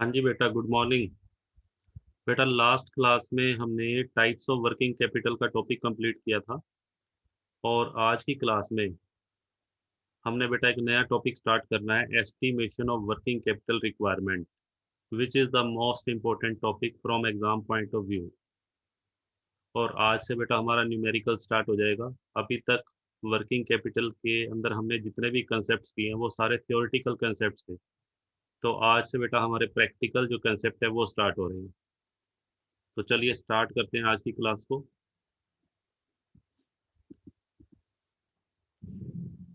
हाँ जी बेटा, गुड मॉर्निंग। बेटा, लास्ट क्लास में हमने टाइप्स ऑफ वर्किंग कैपिटल का टॉपिक कंप्लीट किया था। और आज की क्लास में हमने बेटा एक नया टॉपिक स्टार्ट करना है, estimation of working capital requirement, which is the most important topic from exam point of view. और आज से बेटा हमारा न्यूमेरिकल स्टार्ट हो जाएगा। अभी तक वर्किंग कैपिटल के अंदर हमने जितने भी कंसेप्ट किए हैं वो सारे थियोरिटिकल कंसेप्ट थे। तो आज से बेटा हमारे प्रैक्टिकल जो कंसेप्ट है वो स्टार्ट हो रहे हैं। तो चलिए स्टार्ट करते हैं आज की क्लास को।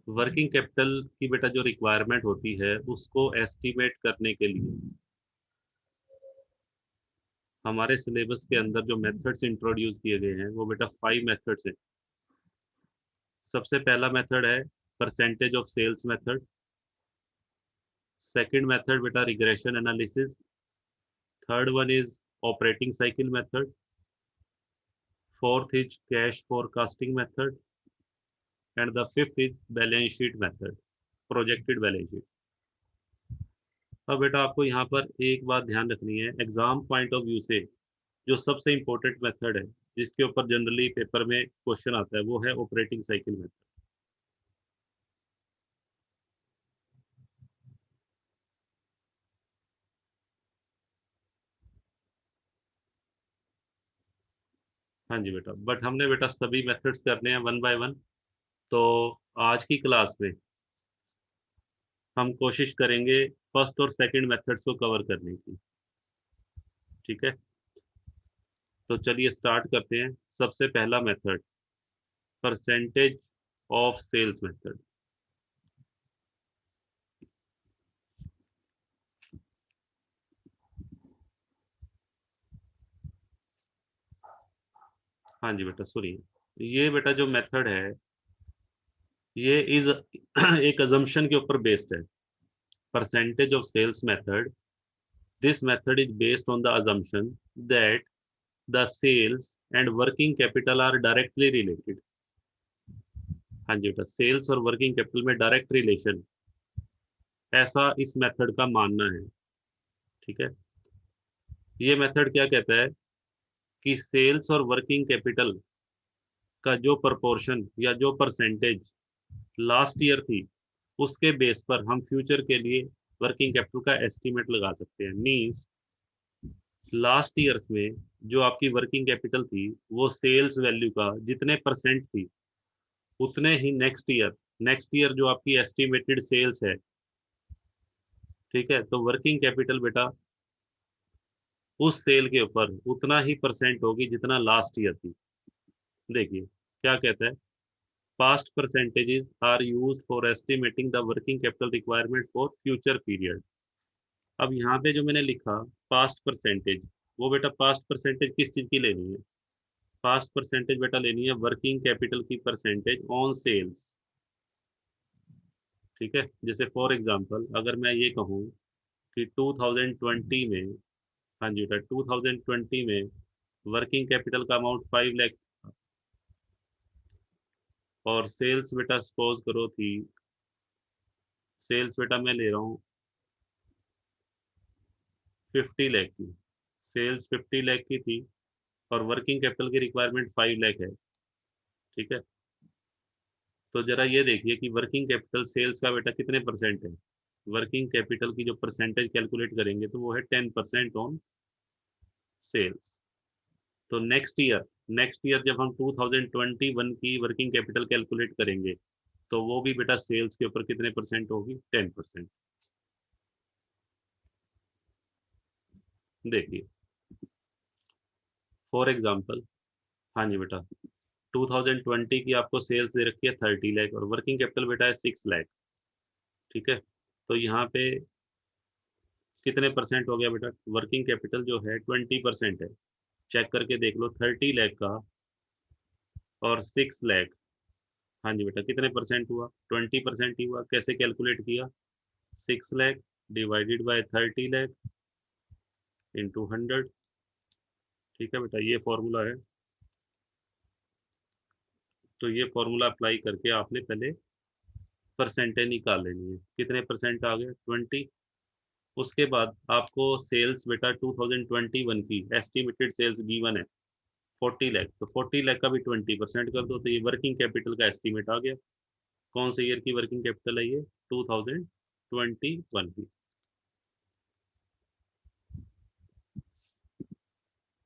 वर्किंग कैपिटल की बेटा जो रिक्वायरमेंट होती है उसको एस्टिमेट करने के लिए हमारे सिलेबस के अंदर जो मेथड्स इंट्रोड्यूस किए गए हैं वो बेटा 5 मेथड्स हैं। सबसे पहला मेथड है percentage of sales method. Second method बेटा regression analysis. Third one is operating cycle method. Fourth is cash forecasting method. And the fifth is balance sheet method, projected balance sheet. अब बेटा आपको यहाँ पर एक बात ध्यान रखनी है, एग्जाम पॉइंट ऑफ व्यू से जो सबसे इम्पोर्टेंट मेथड है जिसके ऊपर जनरली पेपर में क्वेश्चन आता है वो है ऑपरेटिंग साइकिल मेथड। हाँ जी बेटा, बट हमने बेटा सभी मेथड्स करने हैं वन बाय वन। तो आज की क्लास में हम कोशिश करेंगे फर्स्ट और सेकंड मेथड्स को कवर करने की। ठीक है, तो चलिए स्टार्ट करते हैं। सबसे पहला method, percentage of sales method. हाँ जी बेटा सुनिए, ये बेटा जो मेथड है ये इज एक अजम्पशन के ऊपर बेस्ड है। Percentage of sales method, this method is based on the assumption that the sales and working capital are directly related। हाँ जी बेटा, सेल्स और वर्किंग कैपिटल में डायरेक्ट रिलेशन, ऐसा इस मेथड का मानना है। ठीक है, ये मेथड क्या कहता है कि सेल्स और वर्किंग कैपिटल का जो प्रपोर्शन या जो परसेंटेज लास्ट ईयर थी उसके बेस पर हम फ्यूचर के लिए वर्किंग कैपिटल का एस्टीमेट लगा सकते हैं। मींस लास्ट ईयर्स में जो आपकी वर्किंग कैपिटल थी वो सेल्स वैल्यू का जितने परसेंट थी उतने ही नेक्स्ट ईयर जो आपकी एस्टिमेटेड सेल्स है, ठीक है, तो वर्किंग कैपिटल बेटा उस सेल के ऊपर उतना ही परसेंट होगी जितना लास्ट ईयर थी। देखिए क्या कहता है, past percentages are used for estimating the working capital requirement for future period. अब यहाँ पे जो मैंने लिखा पास्ट परसेंटेज, वो बेटा पास्ट परसेंटेज किस चीज की लेनी है? पास्ट परसेंटेज बेटा लेनी है वर्किंग कैपिटल की परसेंटेज ऑन सेल्स। ठीक है, जैसे फॉर एग्जांपल अगर मैं ये कहूँ कि 2020 में, हाँ जी बेटा 2020 में वर्किंग कैपिटल का अमाउंट 5 लाख और सेल्स बेटा सपोज करो थी, सेल्स बेटा मैं ले रहा हूँ 50 लाख की। सेल्स 50 लाख की थी और वर्किंग कैपिटल की रिक्वायरमेंट 5 लाख है। ठीक है, तो जरा ये देखिए कि वर्किंग कैपिटल सेल्स का बेटा कितने परसेंट है। वर्किंग कैपिटल की जो परसेंटेज कैलकुलेट करेंगे तो वो है 10% ऑन सेल्स। तो नेक्स्ट ईयर जब हम 2021 की वर्किंग कैपिटल कैलकुलेट करेंगे तो वो भी बेटा सेल्स के ऊपर कितने परसेंट होगी? 10%। देखिए फॉर एग्जांपल, हाँ जी बेटा 2020 की आपको सेल्स दे रखी है 30 लाख और वर्किंग कैपिटल बेटा है 6 लाख। ठीक है, तो यहाँ पे कितने परसेंट हो गया बेटा? वर्किंग कैपिटल जो है 20% है। चेक करके देख लो, 30 लाख का और 6 लाख, हाँ जी बेटा कितने परसेंट हुआ? 20% ही हुआ। कैसे कैलकुलेट किया? 6 lakh divided by 30 lakh into 100। ठीक है बेटा, ये फॉर्मूला है। तो ये फॉर्मूला अप्लाई करके आपने पहले परसेंटेज निकाल लेनी है। कितने परसेंट आ गए? 20। उसके बाद आपको सेल्स बेटा 2021 की एस्टिमेटेड सेल्स गिवन है 40 लाख, तो 40 लाख का भी 20% कर दो, तो ये वर्किंग कैपिटल का एस्टिमेट आ गया। कौन से ईयर की वर्किंग कैपिटल है ये? 2021 की।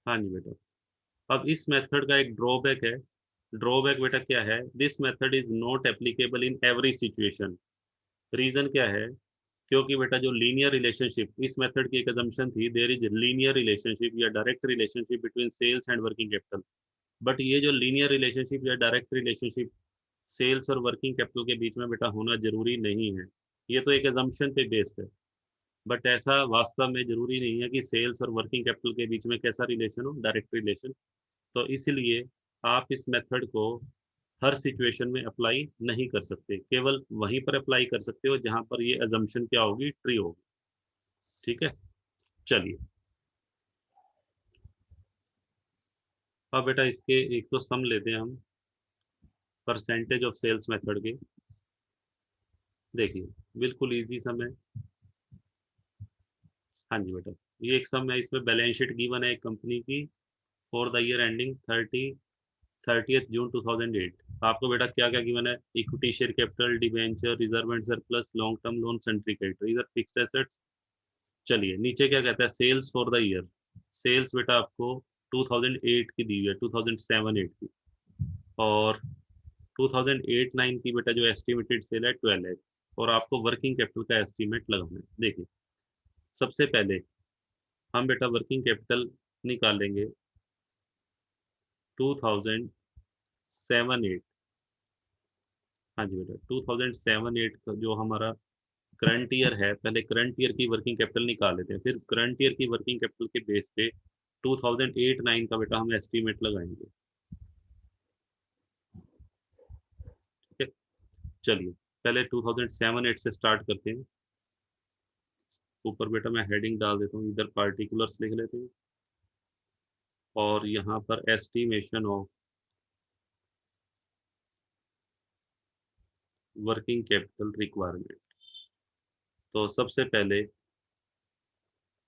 हाँ जी बेटा। अब इस मेथड का एक ड्रॉबैक है। ड्रॉबैक बेटा क्या है? This method is not applicable in every situation. Reason क्या है? क्योंकि बेटा जो लीनियर रिलेशनशिप, इस मेथड की एक अजम्पशन थी, देयर इज लीनियर रिलेशनशिप या direct relationship between sales and working capital. But ये जो लीनियर रिलेशनशिप या डायरेक्ट रिलेशनशिप सेल्स और वर्किंग कैपिटल के बीच में बेटा होना जरूरी नहीं है। ये तो एक अजम्पशन पे बेस्ड है, बट ऐसा वास्तव में जरूरी नहीं है कि सेल्स और वर्किंग कैपिटल के बीच में कैसा रिलेशन हो, डायरेक्ट रिलेशन। तो इसलिए आप इस मेथड को हर सिचुएशन में अप्लाई नहीं कर सकते, केवल वहीं पर अप्लाई कर सकते हो जहां पर ये अजम्पशन क्या होगी, ट्री होगी। ठीक है, चलिए। अब बेटा इसके एक तो सम लेते हैं हम परसेंटेज ऑफ सेल्स मेथड के। देखिए, बिल्कुल इजी सम है। हाँ जी बेटा, ये एक सम है, इसमें बैलेंस शीट गिवन है एक कंपनी की for the year ending 30th June 2008। आपको बेटा क्या क्या गिवन है? Equity share capital, debenture, reserve and surplus, long term loan, sundry creditor, इधर फिक्स्ड एसेट्स। चलिए, नीचे क्या कहता है? Sales for the year. Sales बेटा आपको 2008 की दी हुई है, 2007-8 की। और 2008-9 की बेटा जो एस्टिमेटेड सेल है 12 लाख। और आपको वर्किंग कैपिटल का एस्टिमेट लगाना है। देखिए, सबसे पहले हम बेटा वर्किंग कैपिटल निकालेंगे 2007-8। हाँ जी बेटा, 2007-8 का जो हमारा करंट ईयर है, पहले करंट ईयर की वर्किंग कैपिटल निकाल लेते हैं, फिर करंट ईयर की वर्किंग कैपिटल के बेस पे 2008-9 का बेटा हम एस्टीमेट लगाएंगे। ठीक है, चलिए पहले 2007-8 से स्टार्ट करते हैं। ऊपर बेटा मैं हेडिंग डाल देता हूँ, इधर पार्टिकुलर्स लिख लेते हैं, और यहाँ पर estimation of working capital requirement. तो सबसे पहले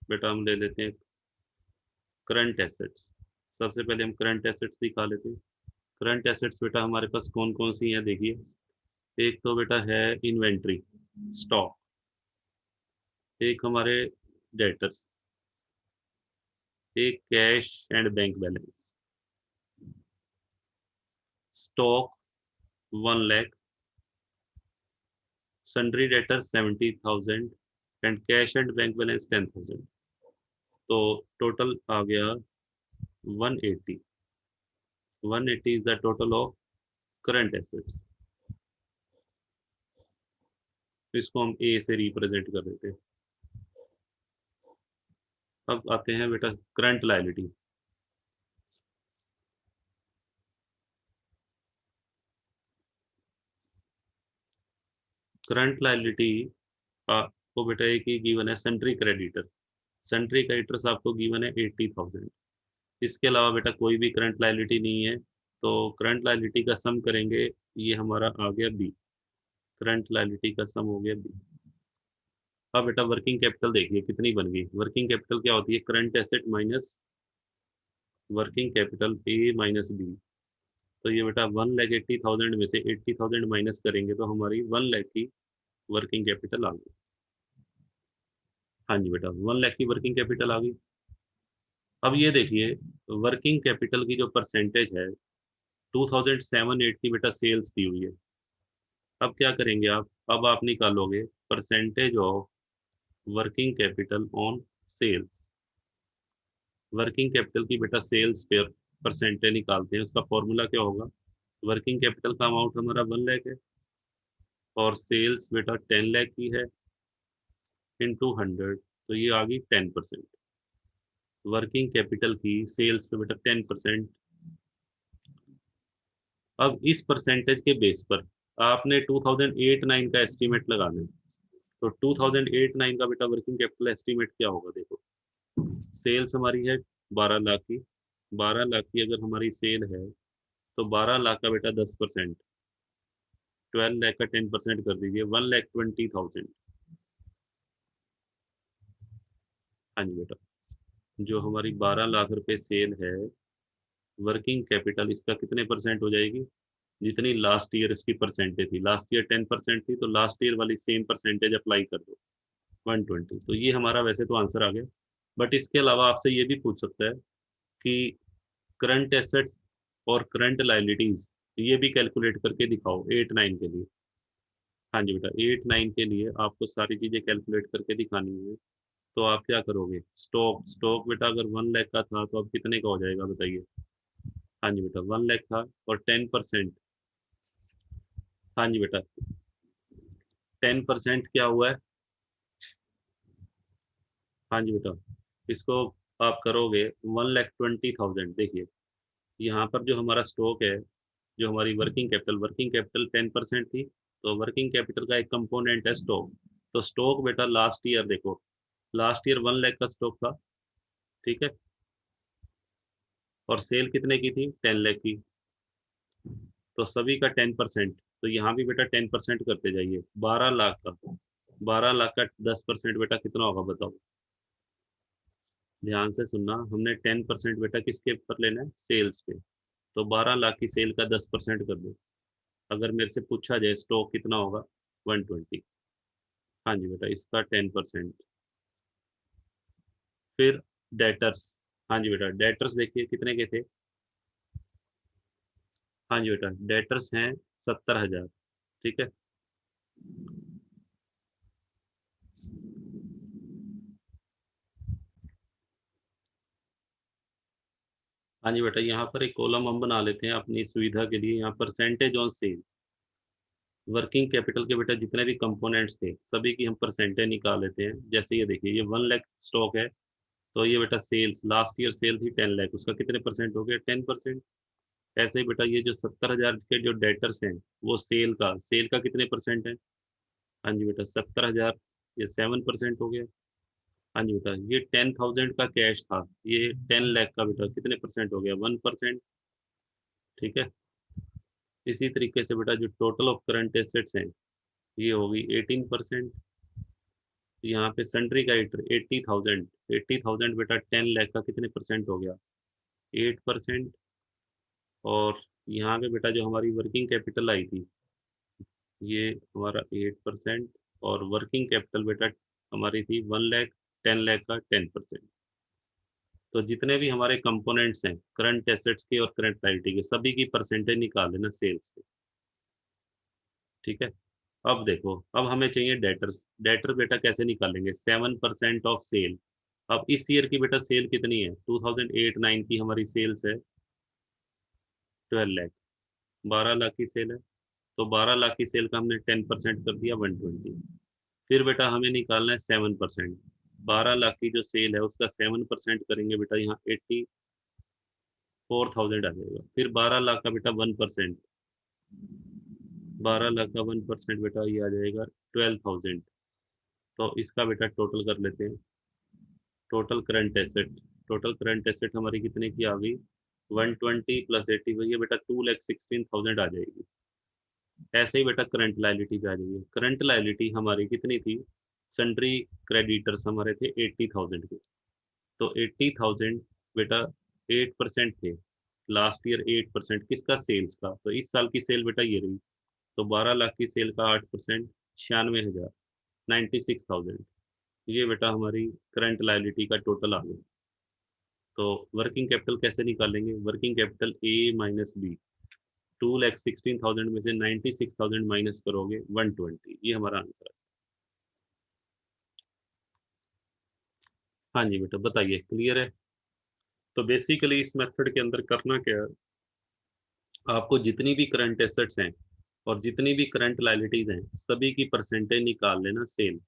बेटा हम ले लेते हैं करंट एसेट्स। सबसे पहले हम करंट एसेट्स दिखा लेते हैं। करंट एसेट्स बेटा हमारे पास कौन कौन सी हैं, देखिए। एक तो बेटा है इन्वेंट्री, स्टॉक। एक हमारे डेटर्स। एक cash and bank balance. Stock 1 lakh, sundry debtor 70,000 and cash and bank balance 10,000। तो टोटल आ गया 180। 180 is the total of current assets. इसको हम ए से रिप्रेजेंट कर देते हैं। अब आते हैं बेटा करंट लायबिलिटी। करंट लायबिलिटी आपको बेटा एक ही गिवन है, सन्ट्री क्रेडिटर। सन्ट्री क्रेडिटर्स आपको गिवन है 80,000। इसके अलावा बेटा कोई भी करंट लायबिलिटी नहीं है, तो करंट लायबिलिटी का सम करेंगे, ये हमारा आ गया बी। करंट लायबिलिटी का सम हो गया बी। अब बेटा वर्किंग कैपिटल देखिए कितनी बन गई। वर्किंग कैपिटल क्या होती है? Current asset minus working capital, A minus B. तो ये बेटा 1,80,000 में से 80,000 माइनस करेंगे तो हमारी 1 लाख की वर्किंग कैपिटल आ गई। हाँ जी बेटा, 1 लाख की वर्किंग कैपिटल आ गई। अब ये देखिए, वर्किंग कैपिटल की जो परसेंटेज है 2007-8 की बेटा सेल्स दी हुई है। अब क्या करेंगे आप? अब आप निकालोगे percentage of working capital on sales. Working capital की बेटा सेल्स पे परसेंटेज निकालते हैं, उसका फॉर्मूला क्या होगा? वर्किंग कैपिटल का अमाउंट हमारा 1 लाख है, और सेल्स बेटा 10 लाख की है, इंटू 100, तो ये आ गई 10%। वर्किंग कैपिटल की सेल्स पे बेटा 10%। अब इस परसेंटेज के बेस पर आपने 2008-9 का एस्टीमेट लगाना है। तो 2008-9 का बेटा वर्किंग कैपिटल एस्टीमेट क्या होगा? देखो, सेल्स हमारी है 12 लाख की। 12 लाख की अगर हमारी सेल है, तो 12 लाख का बेटा 10%, 12 लाख का 10% कर दीजिए, 1,20,000। हाँ जी बेटा, जो हमारी 12 लाख रुपए सेल है, वर्किंग कैपिटल इसका कितने परसेंट हो जाएगी? जितनी लास्ट ईयर इसकी परसेंटेज थी, लास्ट ईयर 10% थी, तो लास्ट ईयर वाली सेम परसेंटेज अप्लाई कर दो, 120। तो ये हमारा वैसे तो आंसर आ गया, बट इसके अलावा आपसे ये भी पूछ सकता है कि करंट एसेट्स और करंट लायबिलिटीज ये भी कैलकुलेट करके दिखाओ 8-9 के लिए। हाँ जी बेटा, 8-9 के लिए आपको सारी चीजें कैलकुलेट करके दिखानी है। तो आप क्या करोगे? स्टॉक स्टॉक बेटा अगर 1 लाख का था तो अब कितने का हो जाएगा बताइए? हाँ जी बेटा, 1 लाख था और 10%। हाँ जी बेटा, 10% क्या हुआ है? हाँ जी बेटा, इसको आप करोगे 1,20,000। देखिए, यहाँ पर जो हमारा स्टॉक है, जो हमारी वर्किंग कैपिटल 10% थी, तो वर्किंग कैपिटल का एक कंपोनेंट है स्टॉक। तो स्टॉक बेटा लास्ट ईयर देखो, लास्ट ईयर 1 लाख का स्टॉक था, ठीक है, और सेल कितने की थी? 10 लाख की। तो सभी का 10%, तो यहाँ भी बेटा 10% करते जाइए। 12 लाख का, 12 लाख का 10% बेटा कितना होगा बताओ? ध्यान से सुनना, हमने 10% बेटा किसके ऊपर लेना है? सेल्स पे। तो 12 लाख की सेल का 10% कर दो। अगर मेरे से पूछा जाए स्टॉक कितना होगा? 120। हाँ जी बेटा, इसका 10%। फिर डेटर्स। हाँ जी बेटा, डेटर्स देखिए कितने के थे? हाँ जी बेटा, डेटर्स हैं 70,000, ठीक है। हाँ जी बेटा, यहाँ पर एक कॉलम हम बना लेते हैं अपनी सुविधा के लिए। यहाँ percentage on sales, working capital के बेटा जितने भी कंपोनेंट्स थे सभी की हम परसेंटेज निकाल लेते हैं। जैसे ये देखिए, ये 1 लाख स्टॉक है, तो ये बेटा सेल्स, लास्ट ईयर सेल थी 10 लाख, उसका कितने परसेंट हो गया? 10%। ऐसे ही बेटा ये जो 70,000 के जो डेटर्स हैं, वो सेल का कितने परसेंट है? हाँ जी बेटा, 70,000, ये 7% हो गया। हाँ जी बेटा, ये 10,000 का कैश था, ये 10 लाख का बेटा कितने परसेंट हो गया? 1%, ठीक है। इसी तरीके से बेटा जो टोटल ऑफ करंट एसेट्स हैं, ये होगी 18%। यहाँ पे सन्ड्री का 80,000, 80,000 बेटा 10 लाख का कितने परसेंट हो गया? 8%। और यहाँ पे बेटा जो हमारी वर्किंग कैपिटल आई थी, ये हमारा 8%। और वर्किंग कैपिटल बेटा हमारी थी 1 लाख, 10 लाख का 10%। तो जितने भी हमारे कंपोनेंट्स हैं करंट एसेट्स के और करंट लायबिलिटी के, सभी की परसेंटेज निकाल लेना सेल्स के, ठीक है। अब देखो, अब हमें चाहिए डेटर्स। डेटर बेटा कैसे निकालेंगे? 7% ऑफ सेल। अब इस ईयर की बेटा सेल कितनी है? 2008-9 की हमारी सेल्स है 12 लाख, 12 लाख की सेल है। तो 12 लाख की सेल का हमने 10% कर दिया, 120। फिर बेटा हमें निकालना है 7%। 12 लाख की जो सेल है उसका 7% करेंगे बेटा, यहाँ 84,000 आ जाएगा। फिर 12 लाख का बेटा 1%, 12 लाख का 1% बेटा ये आ जाएगा 12,000। तो इसका बेटा टोटल कर लेते हैं। Total current asset, total current asset हमारी कितने की आ गई? 120 प्लस 80 वही है बेटा, 2,16,000 आ जाएगी। ऐसे ही बेटा करंट लायबिलिटी पे आ जाएगी। करंट लायबिलिटी हमारी कितनी थी? सन्ड्री क्रेडिटर्स हमारे थे 80,000 के। तो 80,000 बेटा 8% थे, लास्ट ईयर 8% किसका? सेल्स का। तो इस साल की सेल बेटा ये रही। तो 12 लाख की सेल का 8%, 96,000, 96,000। ये बेटा हमारी करंट लायबिलिटी का टोटल आ गया। तो वर्किंग कैपिटल कैसे निकालेंगे? वर्किंग कैपिटल A-B, 2,16,000 में से 96,000 माइनस करोगे 120, ये हमारा आंसर है। हाँ जी बेटा, बताइए, क्लियर है? तो बेसिकली इस मेथड के अंदर करना क्या है, आपको जितनी भी करंट एसेट्स हैं और जितनी भी करंट लायबिलिटीज हैं सभी की परसेंटेज निकाल लेना सेल,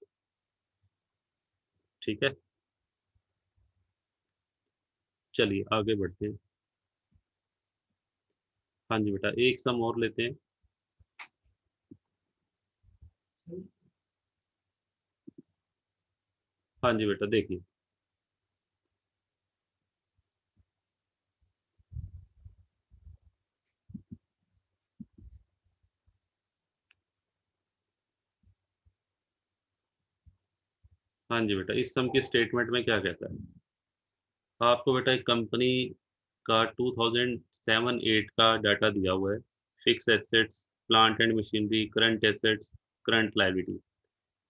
ठीक है। चलिए आगे बढ़ते हैं। हाँ जी बेटा, एक सम और लेते हैं। हाँ जी बेटा, देखिए, हाँ जी बेटा, इस सम की स्टेटमेंट में क्या कहता है? आपको बेटा एक कंपनी का 2007-8 का डाटा दिया हुआ है। Fix assets, plant and machinery, current assets, current liability,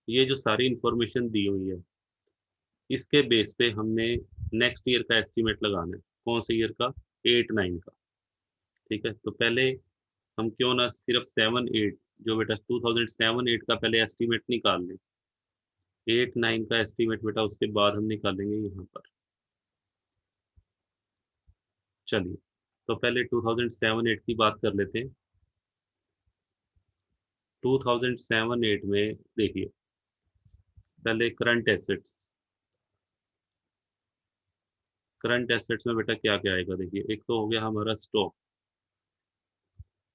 ये जो सारी इंफॉर्मेशन दी हुई है, इसके बेस पे हमने नेक्स्ट ईयर का एस्टीमेट लगाना है। कौन से ईयर का? 8-9 का। ठीक है, तो पहले हम क्यों ना सिर्फ 7-8, जो बेटा 2007-8 का पहले एस्टीमेट निकाल लें। 8-9 का एस्टीमेट बेटा उसके बाद हम निकालेंगे यहाँ पर। चलिए, तो पहले 2007-8 की बात कर लेते हैं। 2007-8 में देखिए, पहले करंट एसेट्स। करंट एसेट्स में बेटा क्या क्या आएगा? देखिए, एक तो हो गया हमारा stock.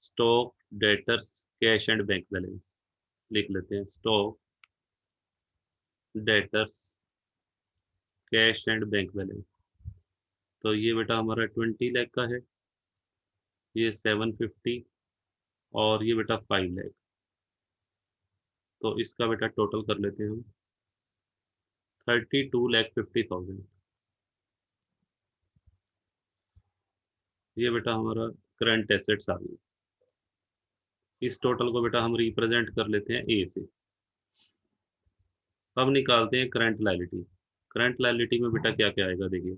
Stock, debtors, cash and bank balance. लिख लेते हैं, stock, debtors, cash and bank balance. तो ये बेटा हमारा 20 लाख का है, ये 750, और ये बेटा 5 लाख। तो इसका बेटा टोटल कर लेते हैं हम, 32,50,000। ये बेटा हमारा करंट एसेट्स आ गई। इस टोटल को बेटा हम रिप्रेजेंट कर लेते हैं ए से। अब निकालते हैं करंट लायबिलिटी। करंट लायबिलिटी में बेटा क्या क्या आएगा? देखिए,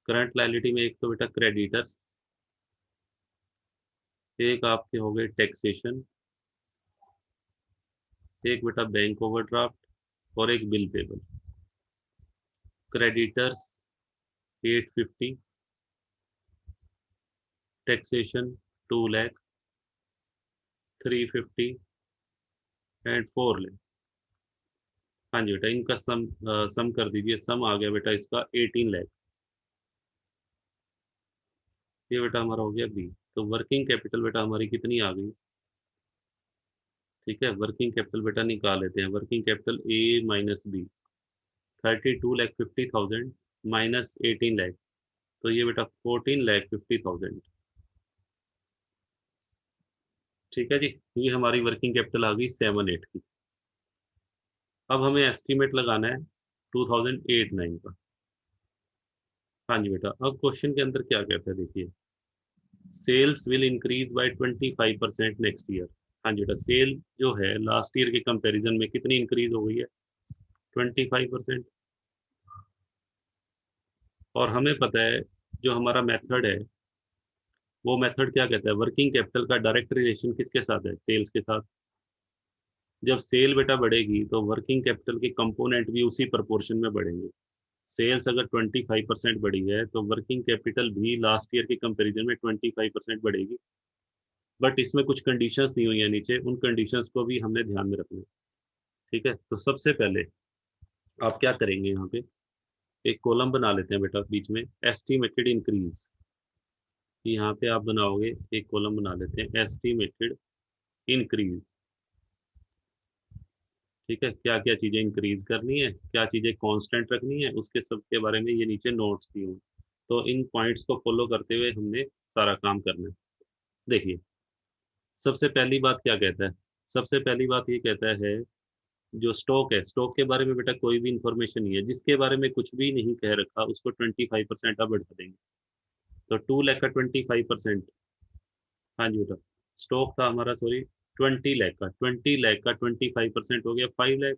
करंट लायबिलिटी में एक तो बेटा क्रेडिटर्स, एक आपके हो गए टैक्सेशन, एक बेटा बैंक ओवरड्राफ्ट, और एक bill payable. Creditors 850, taxation 2 lakh, 350 and 4 lakh. हाँ जी बेटा, इनका सम कर दीजिए। सम आ गया बेटा इसका 18 लाख। ये बेटा हमारा हो गया बी। तो वर्किंग कैपिटल बेटा हमारी कितनी आ गई? ठीक है, वर्किंग कैपिटल बेटा निकाल लेते हैं। Working capital A minus B, 32,50,000 minus 18 lakh, तो ये बेटा 14,50,000। ठीक है जी, ये हमारी वर्किंग कैपिटल आ गई 7-8 की। अब हमें एस्टीमेट लगाना है 2008-9 का। हाँ जी बेटा, अब क्वेश्चन के अंदर क्या कहता है? देखिए, sales will increase by 25% next year. हाँ जी बेटा, सेल जो है लास्ट ईयर के कंपैरिजन में कितनी इंक्रीज हो गई है? 25%। और हमें पता है जो हमारा मेथड है, वो मेथड क्या कहता है? वर्किंग कैपिटल का डायरेक्ट रिलेशन किसके साथ है? सेल्स के साथ। जब सेल बेटा बढ़ेगी तो वर्किंग कैपिटल के कंपोनेंट भी उसी प्रोपोर्शन में बढ़ेंगे। सेल्स अगर 25% बढ़ी है तो वर्किंग कैपिटल भी लास्ट ईयर के कंपैरिजन में 25% बढ़ेगी। बट इसमें कुछ कंडीशंस दी हुई है नीचे, उन कंडीशंस को भी हमने ध्यान में रखना है। ठीक है, तो सबसे पहले आप क्या करेंगे? यहाँ पे एक कॉलम बना लेते हैं बेटा बीच में, एस्टिमेटेड इंक्रीज। यहाँ पे आप बनाओगे, एक कॉलम बना लेते हैं, एस्टिमेटेड इंक्रीज। ठीक है, क्या क्या चीजें इंक्रीज करनी है, क्या चीजें कांस्टेंट रखनी है, उसके सब के बारे में ये नीचे नोट्स दिए हुए। तो इन पॉइंट्स को फॉलो करते हुए हमने सारा काम करना है। देखिए, सबसे पहली बात क्या कहता है? सबसे पहली बात ये कहता है, जो स्टॉक है, स्टॉक के बारे में बेटा कोई भी इंफॉर्मेशन नहीं है। जिसके बारे में कुछ भी नहीं कह रखा उसको 25% अब बढ़ा देंगे। तो 2 लाख का 25%। हाँ जी बेटा, स्टॉक था हमारा, सॉरी, 20 लाख का, 20 लाख का 25% हो गया 5 लाख।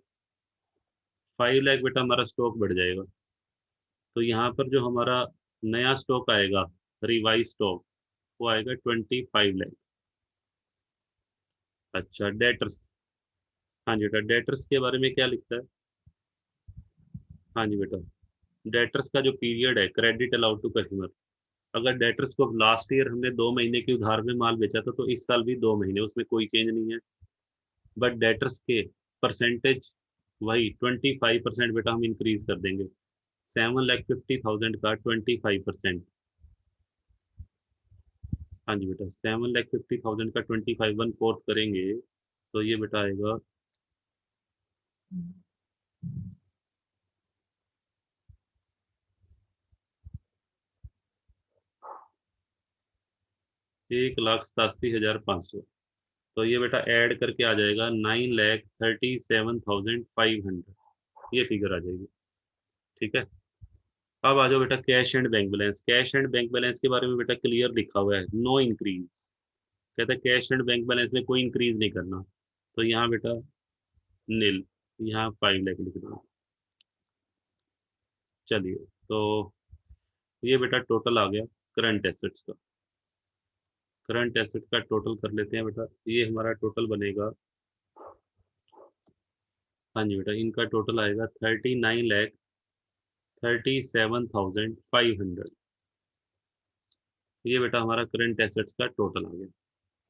5 लाख बेटा हमारा स्टॉक बढ़ जाएगा। तो यहाँ पर जो हमारा नया स्टॉक आएगा, रिवाइज स्टॉक, वो आएगा 25 लाख। अच्छा, डेटर्स। हाँ जी बेटा, डेटर्स के बारे में क्या लिखता है? हाँ जी बेटा, डेटर्स का जो पीरियड है, क्रेडिट अलाउड टू कस्टमर। अगर डेटर्स को लास्ट ईयर हमने 2 महीने की उधार में माल बेचा था, तो इस साल भी 2 महीने, उसमें कोई चेंज नहीं है। बट डेटर्स के परसेंटेज वही 25% बेटा हम इंक्रीज कर देंगे। 7,50,000 का 25%। हाँ जी बेटा, 7,50,000 का 25 1/4 करेंगे तो ये बेटा आएगा 1,87,500। तो ये बेटा ऐड करके आ जाएगा 9,37,500। ये फिगर आ जाएगी। ठीक है, अब आ जाओ बेटा cash and bank balance. Cash and bank balance के बारे में बेटा क्लियर लिखा हुआ है, नो इंक्रीज। कहता है कैश एंड बैंक बैलेंस में कोई इंक्रीज नहीं करना, तो यहाँ बेटा नील, यहाँ 5 लाख लिख दो। चलिए, तो ये बेटा टोटल आ गया करंट एसेट्स का। करंट एसेट का टोटल कर लेते हैं बेटा, ये हमारा टोटल बनेगा। हाँ जी बेटा, इनका टोटल आएगा 39,37,500। ये बेटा हमारा करंट एसेट्स का टोटल आ गया।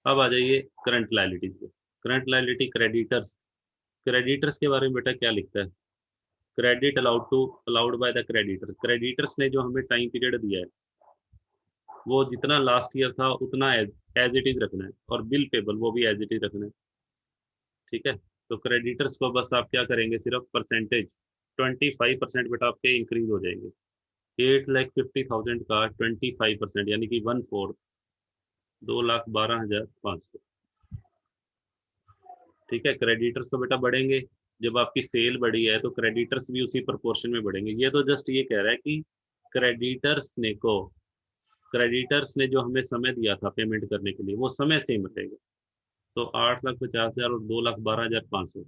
अब आ जाइए करंट लायबिलिटीज पे। Current liability creditors. क्रेडिटर्स के बारे में बेटा क्या लिखता है? Credit allowed by the creditor. Creditors ने जो हमें टाइम पीरियड दिया है, वो जितना लास्ट ईयर था उतना एज इट इज रखना है, और बिल पेबल वो भी एज इट इज रखना है। ठीक है, तो क्रेडिटर्स को बस आप क्या करेंगे, सिर्फ परसेंटेज 25% बेटा आपके इंक्रीज हो जाएंगे। 8,50,000 का 25%, यानी कि 1/4, 2,12,500। ठीक है, क्रेडिटर्स तो बेटा बढ़ेंगे, जब आपकी सेल बढ़ी है तो क्रेडिटर्स भी उसी प्रोपोर्शन में बढ़ेंगे। ये तो जस्ट ये कह रहा है कि क्रेडिटर्स ने जो हमें समय दिया था पेमेंट करने के लिए, वो समय सेम रहेगा। तो 8,50,000 और 2,12,500,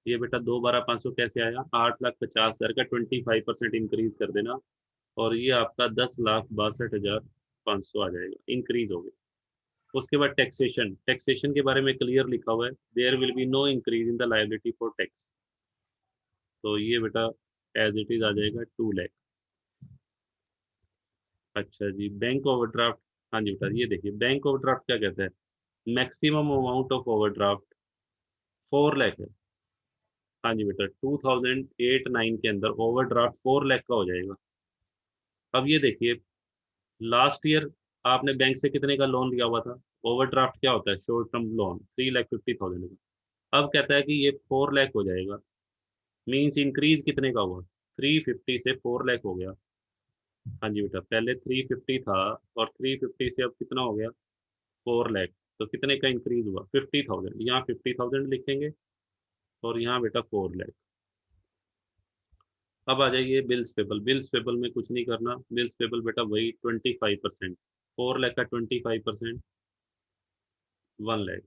ये बेटा 2,12,500 कैसे आया? 8,50,000 का 25% इंक्रीज कर देना, और ये आपका 10,62,500 आ जाएगा, इंक्रीज हो गया। उसके बाद टैक्सेशन। टैक्सेशन के बारे में क्लियर लिखा हुआ है, there will be no increase in the liability for tax. तो ये बेटा एज इट इज आ जाएगा 2 लाख। अच्छा जी, बैंक ओवरड्राफ्ट। हाँ जी बेटा, ये देखिए बैंक ओवरड्राफ्ट क्या कहता है, maximum amount of overdraft 4 lakh है। हाँ जी बेटा, 2008-9 के अंदर ओवरड्राफ्ट 4 लाख का हो जाएगा। अब ये देखिए, लास्ट ईयर आपने बैंक से कितने का लोन लिया हुआ था? ओवरड्राफ्ट क्या होता है? शॉर्ट टर्म लोन 3,50,000 का। अब कहता है कि ये 4 लाख हो जाएगा, मीन्स इंक्रीज कितने का हुआ? 350 से 4 लाख हो गया। हाँ जी बेटा, पहले 350 था, और 350 से अब कितना हो गया? 4 लाख। तो कितने का इंक्रीज हुआ? 50,000। यहाँ 50,000 लिखेंगे, और यहाँ बेटा 4 लाख। अब आ जाइए बिल्स पेबल। बिल्स पेबल में कुछ नहीं करना, बिल्स पेबल बेटा वही 25%। 4 लाख का 25%, 1 लाख।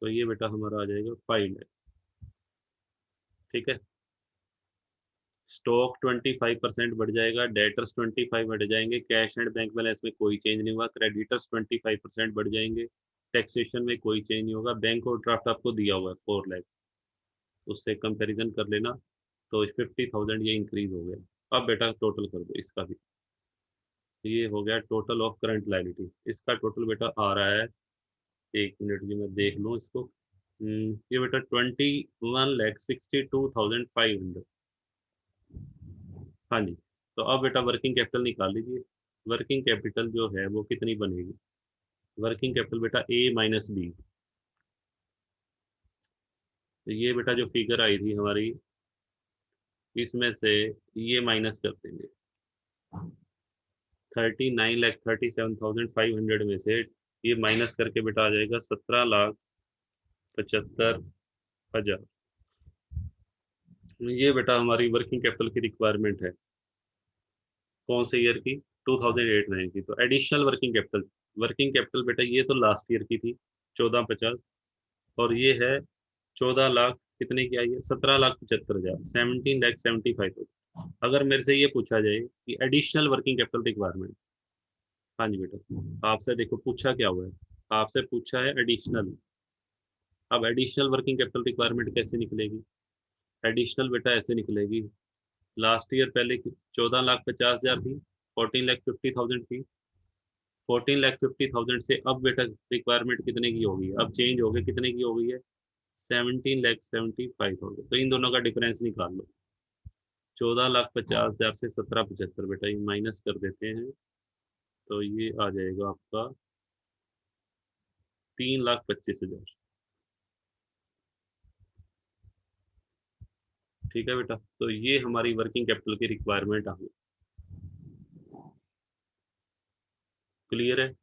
तो ये बेटा हमारा आ जाएगा 5 लाख। ठीक है, स्टॉक 25% बढ़ जाएगा, डेटर्स 25 बढ़ जाएंगे, कैश एंड बैंक बैलेंस में कोई चेंज नहीं हुआ, क्रेडिटर्स 25% बढ़ जाएंगे, टैक्सेशन में कोई चेंज नहीं होगा। बैंक और ड्राफ्ट आपको दिया हुआ है 4 लाख, उससे कंपैरिजन कर लेना, तो 50,000 ये इंक्रीज हो गया। अब बेटा टोटल कर दो इसका भी। ये हो गया टोटल ऑफ करंट लायबिलिटी। इसका टोटल बेटा आ रहा है, 1 मिनट जी मैं देख लूँ इसको। ये बेटा 21,62,500। हाँ जी, तो अब बेटा वर्किंग कैपिटल निकाल लीजिए। वर्किंग कैपिटल जो है वो कितनी बनेगी? वर्किंग कैपिटल बेटा A-B। तो ये बेटा जो फिगर आई थी हमारी, इसमें से ये माइनस कर देंगे। 39,37,500 में से ये माइनस करके बेटा आ जाएगा 17,75,000। ये बेटा हमारी वर्किंग कैपिटल की रिक्वायरमेंट है, कौन से ईयर की? 2008-9 की। तो एडिशनल वर्किंग कैपिटल बेटा ये तो लास्ट ईयर की थी, 14,50, और ये है 14 लाख, कितने की आई है? 17,75,000, 17,75,000। अगर मेरे से ये पूछा जाए कि एडिशनल वर्किंग कैपिटल रिक्वायरमेंट, हाँ जी बेटा, आपसे देखो पूछा क्या हुआ है, आपसे पूछा है एडिशनल। अब एडिशनल वर्किंग कैपिटल रिक्वायरमेंट कैसे निकलेगी? एडिशनल बेटा ऐसे निकलेगी, लास्ट ईयर पहले 14,50,000 थी, 14,50,000 थी। 14,50,000 से अब बेटा रिक्वायरमेंट कितने की होगी? अब चेंज हो गई, कितने की हो गई है? 17,75,000। तो इन दोनों का डिफरेंस निकाल लो। 14,50,000 से 17,75 बेटा ये माइनस कर देते हैं, तो ये आ जाएगा आपका 3,25,000। ठीक है बेटा, तो ये हमारी वर्किंग कैपिटल की रिक्वायरमेंट आ गई। क्लियर है?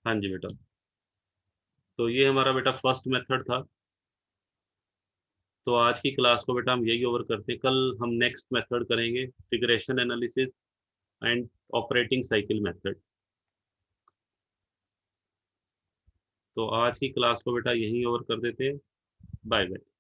हाँ जी बेटा, तो ये हमारा बेटा फर्स्ट मेथड था। तो आज की क्लास को बेटा हम यही ओवर करते हैं। कल हम नेक्स्ट मेथड करेंगे, regression analysis and operating cycle method. तो आज की क्लास को बेटा यहीं ओवर कर देते हैं। Bye bye.